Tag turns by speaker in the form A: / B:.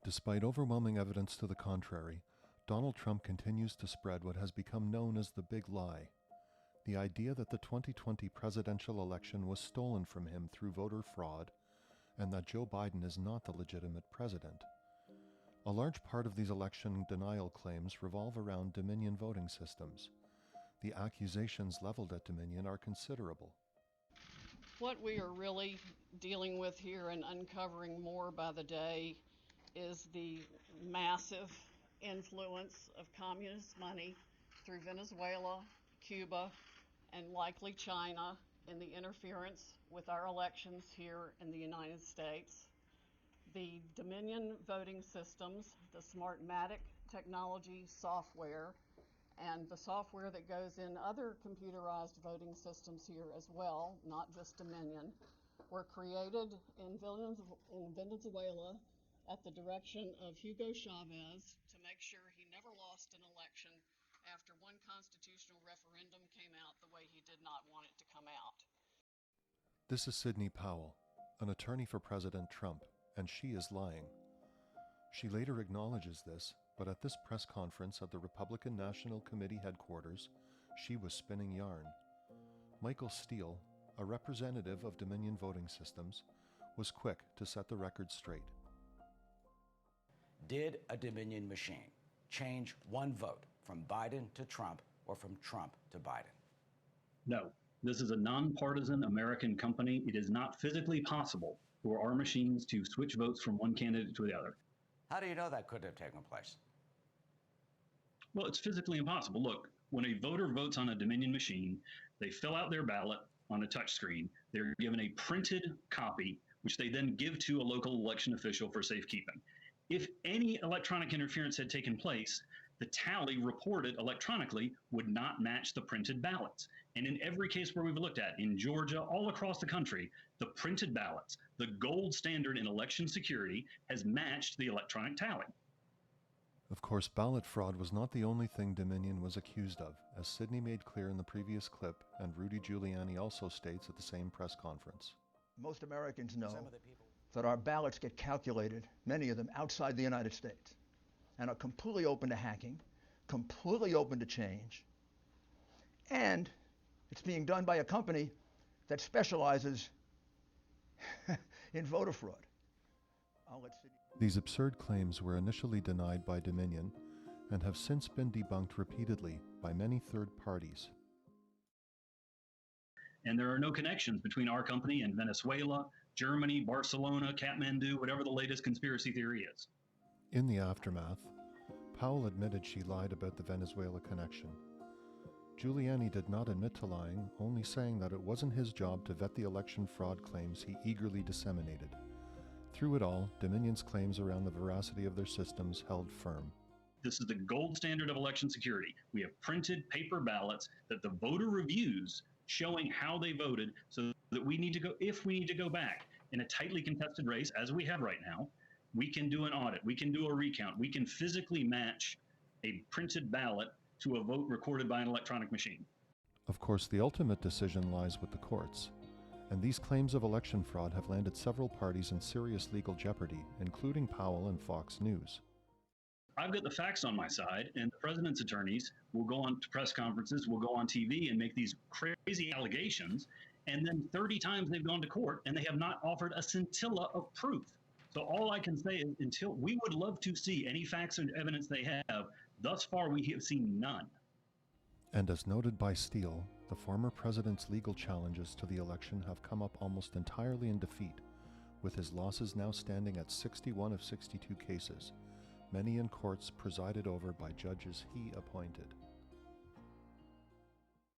A: Despite overwhelming evidence to the contrary, Donald Trump continues to spread what has become known as the big lie. The idea that the 2020 presidential election was stolen from him through voter fraud, and that Joe Biden is not the legitimate president. A large part of these election denial claims revolve around Dominion voting systems. The accusations leveled at Dominion are considerable.
B: What we are really dealing with here and uncovering more by the day is the massive influence of communist money through Venezuela, Cuba, and likely China in the interference with our elections here in the United States. The Dominion voting systems, the Smartmatic technology software, and the software that goes in other computerized voting systems here as well, not just Dominion, were created in Venezuela at the direction of Hugo Chavez to make sure he never lost an election after one constitutional referendum came out the way he did not want it to come out.
A: This is Sidney Powell, an attorney for President Trump, and she is lying. She later acknowledges this, but at this press conference at the Republican National Committee headquarters, she was spinning yarn. Michael Steele, a representative of Dominion Voting Systems, was quick to set the record straight.
C: Did a Dominion machine change one vote from Biden to Trump or from Trump to Biden?
D: No. This is a nonpartisan American company. It is not physically possible for our machines to switch votes from one candidate to the other.
C: How do you know that couldn't have taken place?
D: Well, it's physically impossible. Look, when a voter votes on a Dominion machine, they fill out their ballot on a touchscreen. They're given a printed copy, which they then give to a local election official for safekeeping. If any electronic interference had taken place, the tally reported electronically would not match the printed ballots. And in every case where we've looked at, in Georgia, all across the country, the printed ballots, the gold standard in election security, has matched the electronic tally.
A: Of course, ballot fraud was not the only thing Dominion was accused of, as Sidney made clear in the previous clip, and Rudy Giuliani also states at the same press conference.
E: Most Americans know that our ballots get calculated, many of them outside the United States, and are completely open to hacking, completely open to change, and it's being done by a company that specializes in voter fraud.
A: These absurd claims were initially denied by Dominion and have since been debunked repeatedly by many third parties.
D: And there are no connections between our company and Venezuela, Germany, Barcelona, Kathmandu, whatever the latest conspiracy theory is.
A: In the aftermath, Powell admitted she lied about the Venezuela connection. Giuliani did not admit to lying, only saying that it wasn't his job to vet the election fraud claims he eagerly disseminated. Through it all, Dominion's claims around the veracity of their systems held firm.
D: This is the gold standard of election security. We have printed paper ballots that the voter reviews showing how they voted, so that we need to go, if we need to go back in a tightly contested race, as we have right now, we can do an audit, we can do a recount, we can physically match a printed ballot to a vote recorded by an electronic machine.
A: Of course, the ultimate decision lies with the courts, and these claims of election fraud have landed several parties in serious legal jeopardy, including Powell and Fox News.
D: I've got the facts on my side, and the president's attorneys will go on to press conferences, will go on TV and make these crazy allegations, and then 30 times they've gone to court and they have not offered a scintilla of proof. So all I can say is, until we would love to see any facts and evidence they have, thus far we have seen none.
A: And as noted by Steele, the former president's legal challenges to the election have come up almost entirely in defeat, with his losses now standing at 61 of 62 cases, many in courts presided over by judges he appointed.